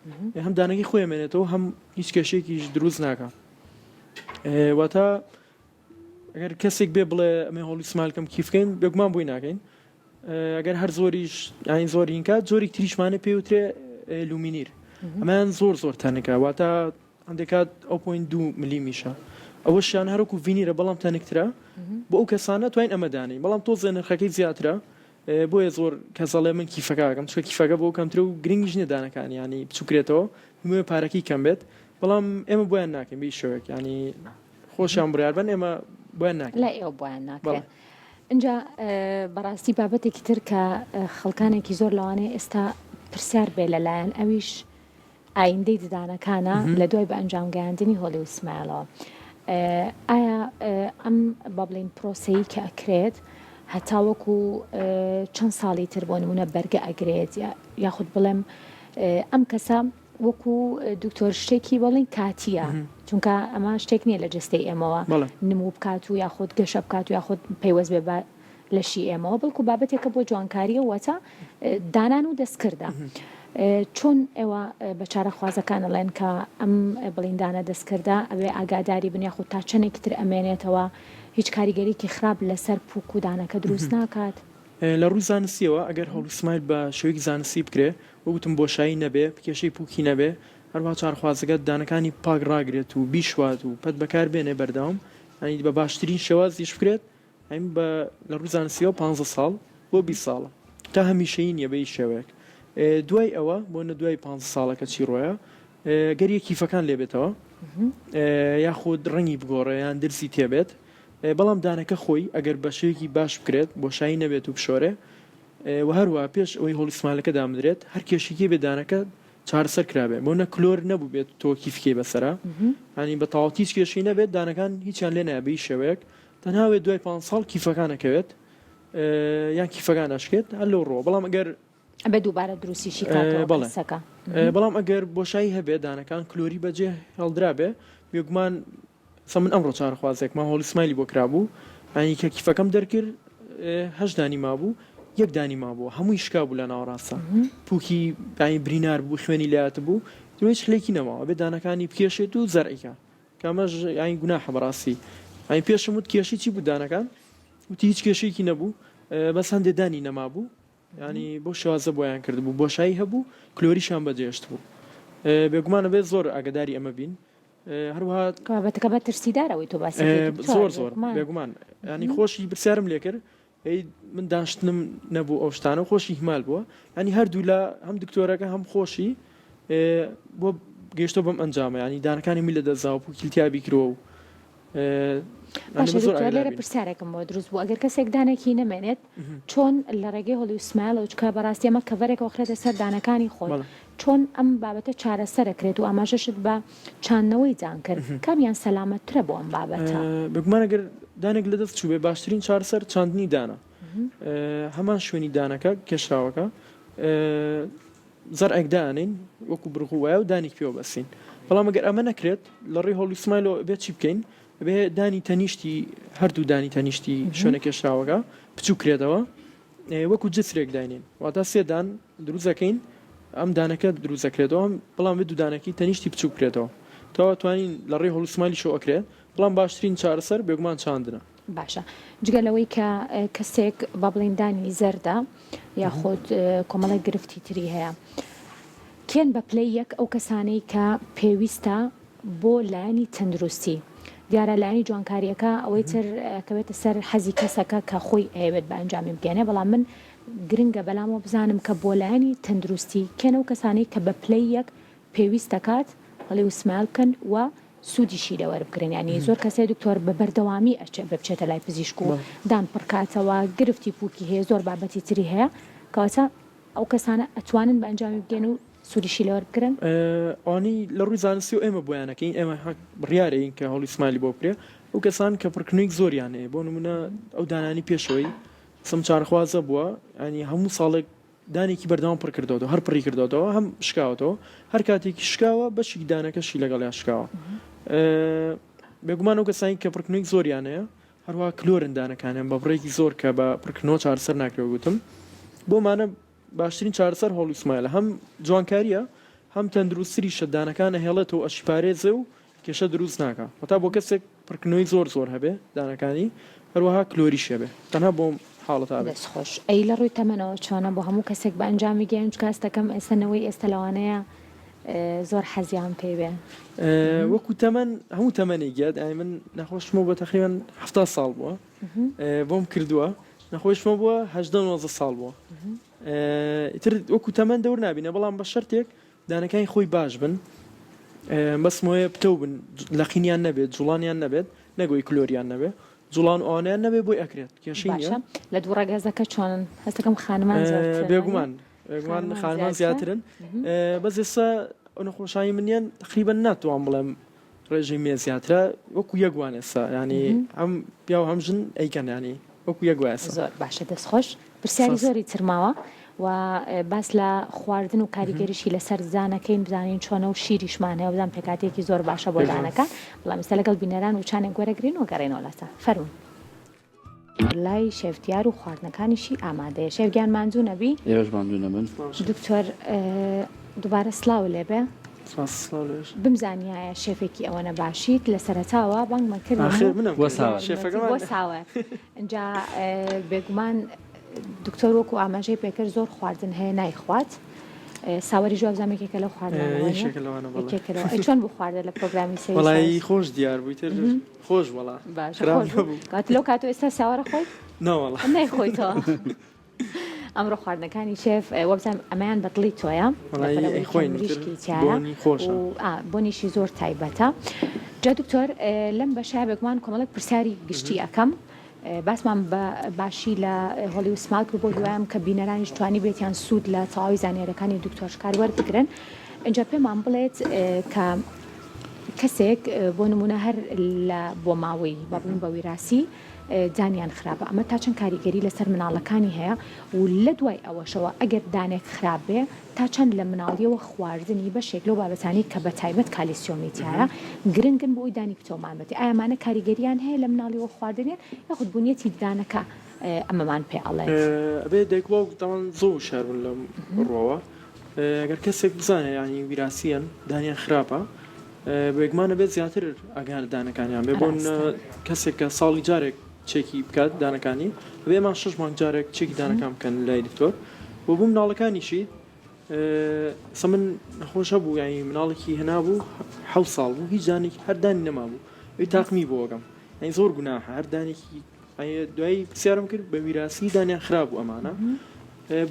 هەم دانەکەی خۆی ئەمێنێتەوە هەم هیچ کێشێکیش دروست ناکە واتە ئەگەر کەسێک بێ بڵێ ئەمە هۆڵی سمایلکەم کیفکەین بێگومان بۆی ناکەین ئەگەر هەر زۆریش یانی زۆرین کات زۆری تریشمانە پێوترێ لومینیر ئەمان زۆر تەنەکە واتە هەندێکات 0.2 میلیمیشە ئەوە شیان هەرۆکو ڤینیرە بەڵام تەنکترە بۆ ئەو کەسانە توین ئەمەدانین بەڵام تۆ زێنرخەکەی زیاترە بۆیە زۆر کەسەڵێ من کیفەکەکەم چکە کیفەکە بۆ کەمترە و گرنگیش نێدانەکان ینی بچووکرێتەوە هەمووی پارەکەی کەم بێت بەڵام ئێمە بۆیان ناکەین بی شوێک ینی خۆشیان بڕیاربن ئێمە بۆیان ناکەین لە ئێوە بۆیان ناکەین اینجا بەڕاستی بابەتێکی تر کە خەڵکانێکی زۆر لەوانەیە ئێستا پرسیار بێ لەلایەن ئەویش ئایندەی ددانەکانە لە دوای بە ئەنجامگەیاندنی هۆڵی سمایلەوە ئایا ئەم بە بڵین پرۆسەیی کە ئەکرێت هەتاوەکو چەند ساڵی تر بۆ نمونە بەرگە ئەگرێت یاخود بڵێم ئەم کەسە وەکو دکتۆر شتێکی بەڵین کاتیە چونکە ئەمە شتێک نییە لە جستەی ئێمەوە نمو بکات و یاخود گەشە بکات و یاخود پەیوەست بێ لەشی ئێمەوە بڵکو بابەتێکە بۆ جوانکاریە وەتە دانان و دەستکردە چۆن ئێوە بە چارەخوازەکان ئەڵێن کە ئەم بڵیندانە دەستکردە ئەوێ ئاگاداری بن یاخود تا چەندێکی تر ئەمێنێتەوە هیچ کاریگەریکی خراپ لەسەر پووک و دانەکە دروست ناکات لە ڕووی زانستیەوە ئەگەر هۆڵی سمایل بە شێوەیەکی زانستی بکرێ وەگوتم بۆشایی نەبێ کێشەی پووکی نەبێ هەروە چارخوازەکە دانەکانی پاک ڕاگرێت و بیشوات و پەت بەکار بێنێ بەردەوام ئەنی بە باشترین شێوازیش بکرێت ئەم لە ڕووی زانستیەوە 15 ساڵ بۆ 20 ساڵە تا هەمیشەیی نییە بە شێوەیەک دوای ئەوە بۆ نە دوای 5 ساڵەکە چی ڕۆیە گەریە کیفەکان لێبێتەوە یاخود ڕەنگی بگۆڕێ یان درسی تێبێت بەڵام دانەکە خۆی ئەگەر بە شێوەیەکی باش بکرێت بۆشایی نەبێت و بشۆرێ و هەروە پێش ئەوەی هۆڵی سمایلەکە دامدرێت هەر کێشێکی بێ دانەکە چارەسەر کرابێ بۆ نە کلۆر نەبوو بێت تۆ کیفکەی بەسەرا ینی بە تاواتی هیچ کێشەی نەبێت دانەکان هیچیان لێ نایە بە هیچ شێوەیەک تەناوێت دوای 5 ساڵ کیفەکانەکەوێت یان کیفەکان ئەشکێت هەر لەو ڕۆ بەڵام ئەگەر بە دووبارە دروستیشی کاتەوە بەڵام ئەگەر بۆشایی هەبێت دانەکان کلۆری بەجێ هەڵدرابێ بێگومان من ئەمڕۆ چارەخوازێکمان هۆڵی سمایلی بۆ کرابوو ینی کە کیفەکەم دەرکرد 8 دانی مابوو 1 دانی مابوو هەمووی شکا بوو لە ناوەڕاستە پووکی برینار بوو خوێنی لایەت بوو هیچ شلێکی نەماوە بێ دانەکانی بکێشێت و زەرعیکە کامەژ ینی گوناحە بەڕاستی ینی پێشم وت کێشی چی بوو دانەکان وتی هیچ کێشێکی نەبوو بەس هەندێک دانی نەمابوو ینی بۆ شێوازە بۆیان کرد بوو بۆشایی هەبوو کلۆریشان بەجێشت بوو بێگومانە بێت زۆر ئاگداری ئەمە بین هەروەها بەتەکە بە ترسیدارەوەی تۆ باسی زۆر بێگومان ینی خۆشی پرسیارم لێ کرد من داشتنم نەبوو ئەو شتانە خۆشی هیمال بووە ینی هەردوو لە هەم دکتۆرەکە هەم خۆشی بۆ گەیشتۆ بەم ئەنجامە ینی دانەکانی می لە دەزاوە و کیلتیابی کرۆ و لێرە پرسیارێکم بۆ دروست بوو ئەگەر کەسێک دانێکی نەمێنێت چۆن لە ڕێگەی هۆڵی وسمایل چکە بەڕاستی ئەمە کەڤەرێک وەخرێتە سەر دانەکانی خۆی چۆن ئەم بابەتە چارەسەرەکرێت و ئاماژەشت بە چاندنەوەی جان کرد کامیان سەلامەتترە بۆ ئەم بابەتە بگومان ئەگەر دانێک لە دەست چوو بێ باشترین چارەسەر چاندنی دانە هەمان شوێنی دانەکە کێشراوەکە زەرعێکدانین وەکو بڕغ وایە و دانی پێوە بەسین بەڵام ئەگەر ئەمە نەکرێت لە ڕێی هۆڵی سمایلۆ بێت چی بکەین بێ دانی تەنیشتی هەردوو دانی تەنیشتی شوێنە کێشراوەکە بچوو کرێتەوە وەکو جسرێک داینین واتە سێدان دروستەکەین ئەم دانەکە دروستەکرێتەوە بەڵام بێ دوودانەکەی تەنیشتی بچوو کرێتەوە تەوا توانین لە ڕێی هۆڵی سمایلی شۆ ئەکرێت بەڵام باشترین چارەسەر بێگومان چاندنە باشە جگەلەوەی کە کەسێک با بڵێندانی زەردە یاخۆت کۆمەڵی گرفتی تری هەیە کێن بە پلەی یەک ئەو کەسانەی کە پێویستە بۆ لایەنی تەندروستی دیارە لایەنی جوانکاریەکە ئەوەی تر کەوێتە سەر حەزی کەسەکە کە خۆی ئەوێت بە ئەنجامی بگەێنێ بەڵام من گرنگە بەلامەوە بزانم کە بۆ لایەنی تەندروستی کێن ئەو کەسانەی کە بە پلەی یەک پێویست دەکات هەڵی وسمایل بکەن و سوودیشی لەوەربگرن ینی زۆر کەسێ دکتۆر بە بەردەوامی بچێتە لای پزیشک و دان پڕکاتەوە گرفتی پووکی هەیە زۆر بابەتی تری هەیە کەواتە ئەو کەسانە ئەتوانن بە ئەنجامی بگەن و سوودیشی لەوەربگرن ئەوانی لە ڕووی زانستی و ئێمە بۆیانەکەین ئێمە بڕیارەین کە هەڵی سمایلی بۆ بکرێ ئەو کەسان کە پڕکردنێک زۆریان هەیە بۆ نمونە ئەو دانانی پێشەوەی سم چارەخوازە بووە ینی هەموو ساڵێک دانێکی بەردەوام پڕ کردەوە هەر پڕی کردەوە هەم شکاوەتەوە هەر کاتێکی شکاوە بەشی دانەکەشی لەگەڵیان شکاوە بێگومان ئەو کەسانی کە پڕکردنێک زۆریان هەیە هەروە کلۆرن دانەکانیان بە بڕێکی زۆر کە بە پڕکردنەوە چارەسەر ناکرێت گوتم بۆمانە باشترین چارەسەر هۆڵی سمایلە هەم جوانکاریە هەم تەندروستری شەدانەکانە هێڵێتەوە ئەشیپارێزە و کێشە دروست ناکە هەتا بۆ کەسێک پڕکردنەوەی زۆر هەبێ دانەکانی هەروەها کلۆری شێبێ تەنها بۆم حاڵەت خۆش ئەی لە ڕووی تەمەنەوە چۆنە بۆ هەموو کەسێک بە ئەنجامی گەیان کاستەکەم ئێستەنەوەی ئێستا لەوانەیە زۆر حەزیان پێی بێ وەکو تەمەن هەموو تەمەنێکیات ئای من نەخۆشمە بە تەقریبان 70 ساڵ بووە بۆم کردووە نەخۆشمە بووە 19 ساڵ بووە ئیتر وەکو تەمەن دەور نابینە بەڵام بە شەرتێک دانەکانی خۆی باش بن بەسمۆیە پتە بن لەقینیان نەبێت جوڵانیان نەبێت نەگوی کلۆریان نەبێت جوڵان ئەوانیان نەبێ بۆی ئەکرێت کێشی لە دوو ڕێگەزەکە چۆنن هەستەکەم خانمان بێگومان خانمان زیاترن بەس ئێستا نەخۆشایی منیان تقریبا ناتوان بڵێم ڕێژەی مێ زیاترە وەکو یەکوان ئێستا ینی ئەم پیا و هەمژن ئەیکەن ینی وەکو یەکوە زۆر باشە دەستخۆش پرسیاری زۆری ترماوە و باس لە خواردن و کاریگەریشی لەسەر زانەکەین بزانین چۆنە و شیریشمانەیە بزان پێکاتێکی زۆر باشە بۆ دانەکان بەڵام ئێستا لەگەڵ بینەران و چانێک گوەرەگرین و گەڕێنەوە لەسا فەرمون لای شێفتیار و خواردنەکانیشی ئامادەیە شێفگیان ماندوو نەبی ئێوەش ماندوو نەبن دکتۆر دووبارە سلااو لێبێ بمزانایە شێفێکی ئەوەنە باشیت لە سەرەتاوە بانگمە کرد بۆ ساوە اینجا بێگومان دکتۆر وەکو ئاماژەی پێکرد زۆر خواردن هەیە نایخوات ساوەری ژواب زامێکێکە لە خواردنەوە چۆن بۆ خواردە لە پرۆگرامی وڵی خۆش دیار بوویتر خۆش وڵا کات لەو کاتۆ ئێستا ساوەڕە خۆی نایخۆیتەوە ئەمڕۆ خواردنەکانی شێف وەبزان ئەمەیان بەدڵی تۆیە مریشکی تایە بۆنیشی زۆر تایبەتە جا دکتۆر لەم بەشای بێگومان کۆمەڵک پرسیاری گشتی ئەەکەم باسمان بە باشی لە هۆلی وسمال کرد بۆ هیوایم کە بینەرانیش توانی بێتیان سوود لە تەواوی زانیاریەکانی دکتۆرشکار وەربگرن اینجا پێمان بڵێت کە کەسێک بۆ نمونە هەر بۆ ماوەی بەڵین بە ویراسی دانیان خراپە ئەمە تا چەند کاریگەری لەسەر مناڵەکانی هەیە و لە دوای ئەوەشەوە ئەگەر دانێک خراپ بێ تا چەند لە مناڵیەوە خواردنی بەشێک لەو بابەتانی کە بە تایبەت کالیسیۆمیتیایە گرنگن بۆ ئەوی دانی پتۆمانبەتی ئایامانە کاریگەریان هەیە لە مناڵیەوە خواردنیان یاخود بوونیەتی دانەکە ئەمەمان پێ ئەڵێت ئەبێ دایکباوک تاوان زۆر شاربوون لەم ڕۆوە ئەگەر کەسێک بزانێ ینی ویراسیەن دانیان خراپە بێگمانە بێت زیاتر ئەگەر دانەکانیان بێ بۆن کەسێک کە ساڵی جارێک چێکی بکات دانەکانی بێمان 6 مانگ جارێک چێکی دانەکان بکەن لای دکتۆر بۆ بوو مناڵەکانیشی من نەخۆشە بوو یانی مناڵێکی هەنابوو 7 ساڵ بوو هیچ دانێکی هەر دانی نەمابوو ئەوی تاقمی بۆگەم ئەی زۆر گوناحە هەر دانێکی دوایی پرسیارم کرد بە ویراسی دانیان خراپ بوو ئەمانە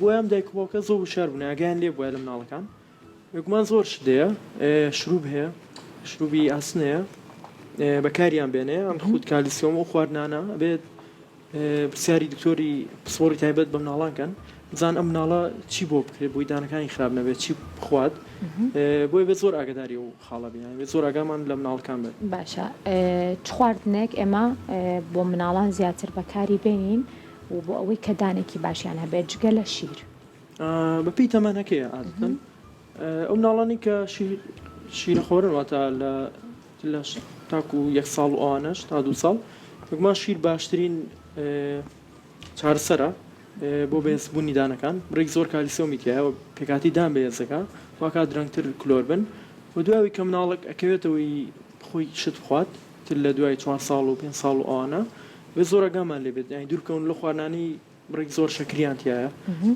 بۆیان دایکباوکە زۆر وشار بوون ئاگیان لێ بووە لە مناڵەکان گومان زۆر شتەیە شروب هەیە شروبی ئاسن هەیە بەکاریان بێنێ ئەم خود کالیسیۆم و خواردنانە بێت پرسیاری دکتۆری پسپۆری تایبەت بە مناڵانکەن بزان ئەم مناڵە چی بۆ بکرێت بۆی دانەکانی خراپ نەبێت چی بخوات بۆی بێت زۆر ئاگداری و خاڵە بێن بێت زۆر ئاگامان لە مناڵەکان بێت باشە چ خواردنێک ئێمە بۆ مناڵان زیاتر بەکاری بێنین و بۆ ئەوەی کە دانێکی باشیان هەبێت جگە لە شیر بەپی تەمانەکەیە عادەتەن ئەو مناڵانی کە شیرە خۆرن واتە لە تاکو 1 ساڵ و ئەوانەش تا 2 ساڵ وەکمان شیر باشترین چارەسەرە بۆ بەهێزبوونی دانەکان بڕێک زۆر کالیسیۆمی تایە و پێکاتی دان بەهێزەکە واکە درەنگتر کلۆر بن و دوایی کە مناڵک ئەکەوێتەوەی خۆی شت بخوات تر لە دوای 4 ساڵ و 5 ساڵ و ئەوانە بێ زۆر ئەگامان لێ بێت یانی دوورکەون لە خواردنانی بڕێک زۆر شەکریان تایە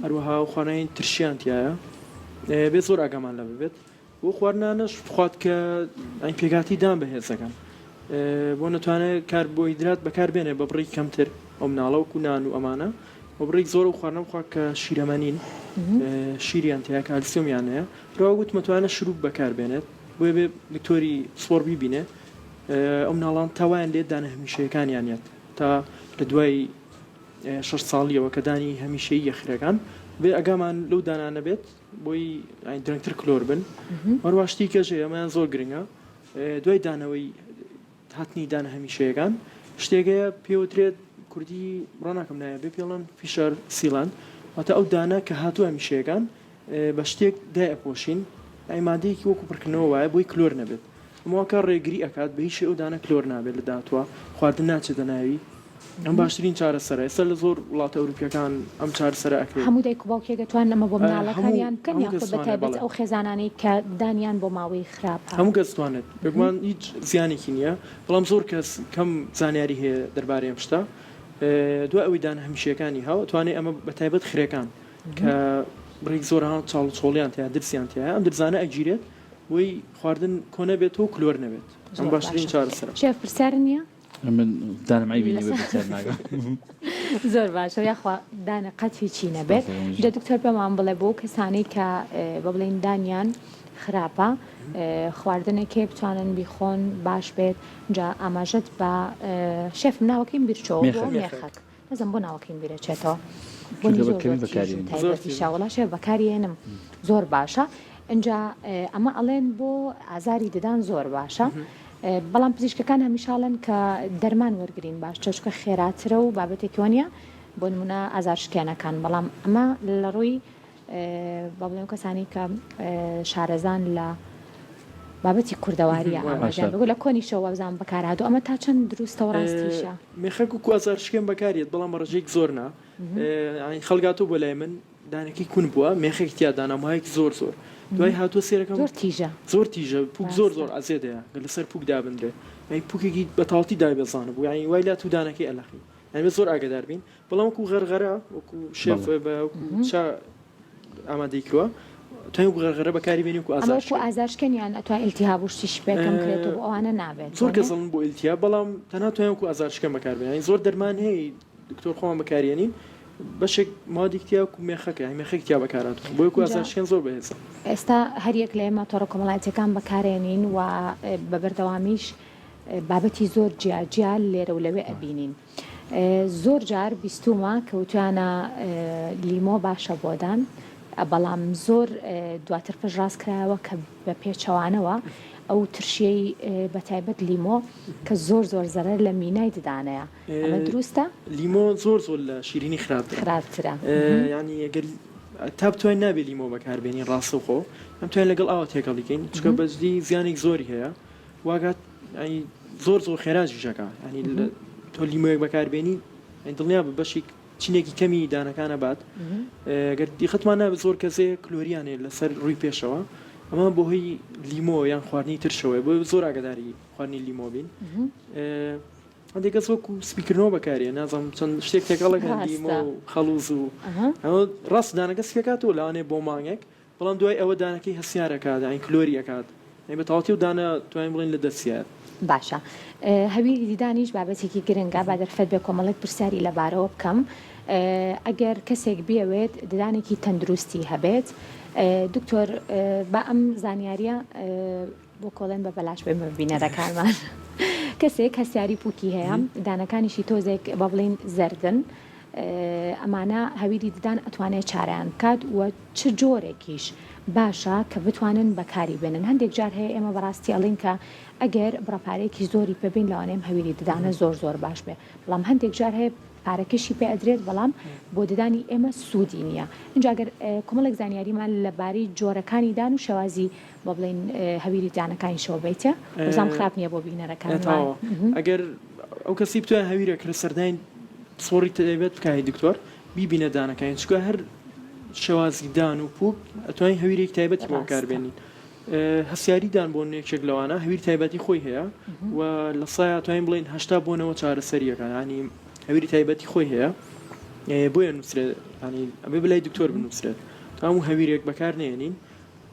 هەروەها خواردنانی ترشیان تایە بێ زۆر ئاگامان لە بێت بۆ خواردنانەش بخوات کە ئەین پێکاتی دان بەهێزەکەن بۆ نەتوانێت کاربۆهیدرات بەکاربێنێ بە بڕێک کەمتر ئەو مناڵە وەکو نان و ئەمانە و بڕێک زۆر و خواردنە بخوات کە شیرەمەنین شیریان تەیە کالیسیۆمیان هەیە ڕاوگوت مەتوانە شروب بەکاربێنێت بۆیە بێ دکتۆری سپۆر بیبینێ ئەو مناڵان تاوایان لێ دانە هەمیشەیەکانیانێت تا لە دوای 6 ساڵیەوە کە دانی هەمیشەیی یەخرەکان بێ ئەگامان لەو دانانە بێت بۆی درەنگتر کلۆر بن هەرواشتی کەژێ ئەمەیان زۆر گرنگە دوای دانەوەی هاتنی دانە هەمیشەیەکان شتێکەیە پێوترێت کوردی ڕناکەم نایە بێ پێڵەن فیشەر سیلاند واتە ئەو دانە کە هاتووە هەمیشەیەکان بە شتێک دایەپۆشین ئایمادەیەکی وەکو پڕکردنەوە وایە بۆی کلۆر نەبێت ئەمەوەکە ڕێگری ئەکات بە هیچ ئەو دانە کلۆر نابێت لە داتوە خواردن ناچێتە ناوی ئەم باشترین چارەسەرە ئێستا لە زۆر وڵاتە ئەوروپیەکان ئەم چارەسەرە ئەکرێت هەموو دایک و باوکێگەتوان ئەمە بۆ مناڵەکانیان بکەن یاخود بەتایبەت ئەو خێزانانەی کە دانیان بۆ ماوەی خراپە هەموو کەس توانێت بگومان هیچ زیانێکی نییە بەڵام زۆر کەس کەم زانیاری هەیە دەربارەی ئەم شتە دوای ئەوەی دانە هەمیشەکانی هەوە توانێت ئەمە بەتایبەت خرێکان کە بڕێک زۆران چاڵ چۆڵیان تیا درسیان تایە ئەم درزانە ئەگیرێت وی خواردن کۆنە بێت و کلۆر نەبێت ئەم باشترین چارەسەرە شێف پرسیار نییە من دانەمای بینی بەسەر ناگەم زۆر باشە یاخوا دانە قەت هیچی نەبێت جا دکتۆر پێمان بڵێ بۆ کەسانی کە بە بڵێن دانیان خراپە خواردنێکێ بتوانن بیخۆن باش بێت جا ئاماژەت بە شێف ناوەکەیم بیرچەوە بۆ مێخەک نەزم بۆ ناوەکەیم بیرەچێتەوە شاوەڵا شێف بەکارێنم زۆر باشە اینجا ئەمە ئەڵێن بۆ ئازاری ددان زۆر باشە بەڵام پزیشکەکان هەمیشاڵن کە دەرمان وەرگین باش چۆچکە خێراترە و بابەتێکیوانە بۆ نمونە ئازارشکێنەکان بەڵام ئەمە لە ڕووی بە بڵێم کەسانی کە شارەزان لە بابەتی کوردەواریە ئاماژیان بگو لە کۆنیشەوە بزان بەکارهاتوو ئەمە تا چەند دروستەوە ڕاستیشە مێخەک و کوازارشکێن بەکارێت بەڵام ڕژێک زۆرنا خەڵگاتۆ بۆ لای من دانەکەی کون بووە مێخێک تیادانامایەک زۆر زۆر دوای هاتووە سێرەکەم زۆر تیژە پوک زۆر لەسەر پوک دابدرێ پوکێکی بەتاڵتی دایبێزانە بوو یانی وای لا تو دانەکەی ئەلەخی ئەمە زۆر ئاگدار بین بەڵام وەکو غەرغەرە وەکو شێف چا ئامادەی کردووە توانێت غەرغەرە بەکاری بێنی وەکو ئازارشکێنیان ئەتوان ئیلتیهاب و شتیش پێکەم کرێتەوە بۆ ئەوانە نابێت زۆر کەسڵن بۆ ئیلتیهاب بەڵام تەنها توانێت وەکو ئازارشکێن بەکاربێنین زۆر دەرمان هەیە دکتۆر خۆمان بەکارێنین بەشێک مادیکتیا و مێخەکە مێخێکتیا بەکارات بۆ یەکو ئازارشکێن زۆر بەهێزە ئێستا هەریەک لە ئێمە تۆڕە کۆمەڵایەتیەکان بەکارێنین و بە بەردەوامیش بابەتی زۆر جیاجیا لێرە و لەوێ ئەبینین زۆر جار بیستومە کەوتوانە لیمۆ باشە بۆدان بەڵام زۆر دواتر پێش ڕاستکرایەوە کە بە پێچەوانەوە ئەو ترشیەی بەتایبەت لیمۆ کە زۆر زەرەر لە مینای ددانەیە ئەمە دروستە؟ لیمۆ زۆر لە شیرینی خراپترە ینی ئەگەر تا بتوانین نابێت لیمۆ بەکاربێنی ڕاستەوخۆ ئەم توانین لەگەڵ ئاوا تێکەڵیکەین چکە بەجدی زیانێک زۆری هەیە واگات زۆر خێراجی ژەکە ینی تۆ لیمۆیەک بەکاربێنی دڵنیا بە بەشی چینێکی کەمی دانەکانە بات گەر دیخەتمان نابێت زۆر کەسێ کلۆریانێ لەسەر ڕووی پێشەوە ئەمە بۆ هۆی لیمۆ یان خواردنی ترشەوەی بۆ زۆر ئاگداری خواردنی لیمۆ بین هەندێک کەس وەکو سپیکردنەوە بەکارێ نازانم چەند شتێک تێکەڵەکەن لیمۆ و خەڵوز و ئەمە ڕاست دانەکە سپێکاتەوە لەوانێ بۆ مانگێک بەڵام دوای ئەوە دانەکەی هەسیارەکات ئەین کلۆری ئەکات بە تەواوەتی و دانە توانین بڵێن لە دەستیار باشە هەویری دیدانیش بابەتێکی گرنگە با دەرفەت بێ کۆمەڵێک پرسیاری لەبارەوە بکەم ئەگەر کەسێک بیەوێت ددانێکی تەندروستی هەبێت دکتۆر بە ئەم زانیاریە بۆ کۆڵێن بە بەلاش بێ بینەرەکانمان کەسێک هەسیاری پوکی هەیە دانەکانیشی تۆزێک بە بڵین زەردن ئەمانە هەویری ددان ئەتوانێت چارەیان بکات و چ جۆرێکیش باشە کە بتوانن بەکاری بێنن هەندێک جار هەیە ئێمە بەڕاستی ئەڵین کە ئەگەر بڕاپارێکی زۆری پێبین لەوانەیەم هەویری ددانە زۆر باش بێ بەڵام هەندێک جار هەیە پارەکەشی پێ ئەدرێت بەڵام بۆ ددانی ئێمە سوودی نییە اینجاگەر کۆمەڵێک زانیاریمان لەبارەی جۆرەکانی دان و شێوازی بە بڵین هەویری دانەکانی شەوە بیتە وزام خراپ نییە بۆ بینەرەکان ئەگەر ئەو کەسی بتوانێت هەویرێک لە سەرداین سۆڕی تەبێت بکای دکتۆر بیبینە دانەکانی چکە هەر شێوازی دان و پوک ئەتوانین هەویرێک تایبەتی بۆ بەکاربێنین هەسیاریدان بۆ نێکێک لەوانە هەویر تایبەتی خۆی هەیە و لە سایە توانین بڵین 80 بۆنەوە چارەسەریەکان ینی هەویری تایبەتی خۆی هەیە بۆیە نووسرێت ینی ئەبێ بلای دکتۆر بنووسرێت هەموو هەویرێک بەکار نێنین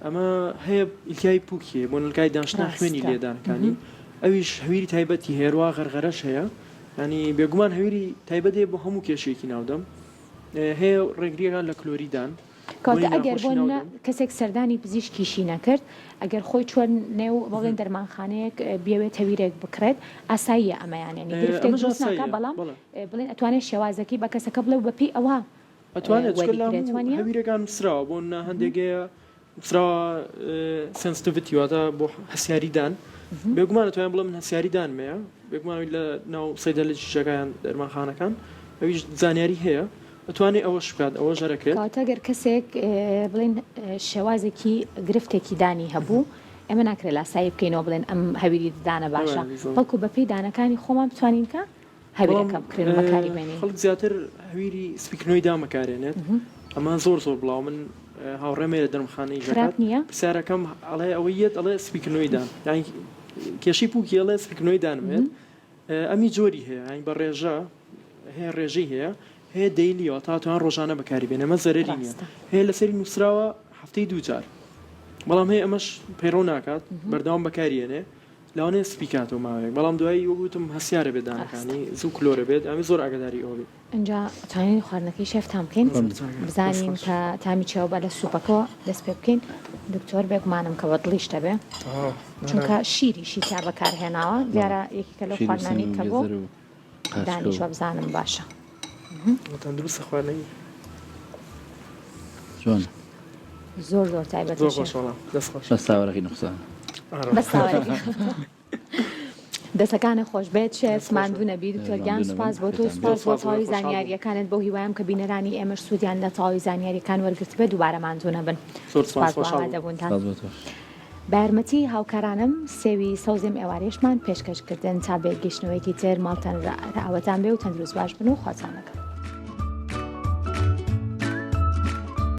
ئەمە هەیە ئیلکای پوکیە بۆ نلکای دانشنا خوێنی لێدانەکانی ئەویش هەویری تایبەتی هێروا غەرغەرەش هەیە ینی بێگومان هەویری تایبەتێ بۆ هەموو کێشێکی ناودەم هەیە ڕێگریەکان لە کلۆریدان کاتە ئەگەر بۆ کەسێک سەردانی پزیشکیشی نەکرد ئەگەر خۆی چۆن نێو بەڵێن دەرمانخانەیەک بێوێت هەویرێک بکرێت ئاساییە ئەمەیانێنی گرفتێک دروست ناکە بەڵام بڵێن ئەتوانێت شێوازەکەی بە کەسەکە بڵێ بەپی ئەوە ئەتوانێت هەویرەکان مسراوە بۆ هەندێکەیە مسراوە سنسیتیڤیتی واتە بۆ هەسیاریدان بێگومان ئەتوانێت بڵێ من هەسیاریدانمەیە بێگومان لە ناو سەیدەلەجیشەکان دەرمانخانەکان ئەویش زانیاری هەیە ئەتوانێت ئەوەش بکات ئەوە ژەرەکرێت کاتەگەر کەسێک بڵێن شێوازێکی گرفتێکی دانی هەبوو ئەمە ناکرێت لاسایی بکەینەوە بڵێن ئەم هەویری ددانە باشە بەڵکو بەپێی دانەکانی خۆمان بتوانین کە هەویرەکە بکرێن بەکاری بێنین خەڵک زیاتر هەویری سپیکردنەوەی دامەکارێنێت ئەمە زۆر بڵاو من هاوڕێمێ لە دەرمخانەی خراپ نییە پرسیارەکەم ئەڵێ ئەوەی یەت ئەڵێ سپیکردنەوەی دان یانی کێشی پوکی ئەڵێ سپیکردنەوەی دانمێت ئەمی جۆری هەیە ینی بە ڕێژە هەیە ڕێژەی هەیە دەیلیەوە تاتوان ڕۆژانە بەکاری بێن ئەمە زەرەری نییە هەیە لەسەری نووسراوە هەفتەی دووجار بەڵام هەیە ئەمەش پەیڕۆ ناکات بەردەوام بەکارێنێ لەوانەیە سپیکاتەوە ماوەیەک بەڵام دوایی وەگوتم هەسیارە بێت دانەکانی زوو کلۆرە بێت ئەمە زۆر ئاگداری ئەوە بێت اینجا توانین خواردنەکەی شێفتان بکەین بزانین کە تامی چێوە بە لە سوپەکەەوە دەست پێ بکەین دکتۆر بێگومانم کە بە دڵیش دەبێ چونکە شیریشی تا بەکارهێناوە دیارە یەکێکە لە خواردنانی کە بۆ دانیشوە بزانم باشە تەندروستە خواردنەوەی جوان زۆر تایبەت بەستاوەڕێکی نوقسان دەستەکانە خۆش بێت شێف ماندوو نەبی دکتۆرگیان سوپاس بۆ تۆ سوپاس بۆ تەواوی زانیاریەکانت بۆ هیوایم کە بینەرانی ئێمەش سوودیان لە تەواوی زانیاریەکان وەرگرت بێت دووبارە ماندوو نەبن دەبوونتان بارمەتی هاوکارانم سێوی سەوزێم ئێوارێشمان پێشکەشکردن تا بێگەشتنەوەیکی تر ماڵتان ڕاوەتان بێ و تەندروست باش بن و خۆتانەکە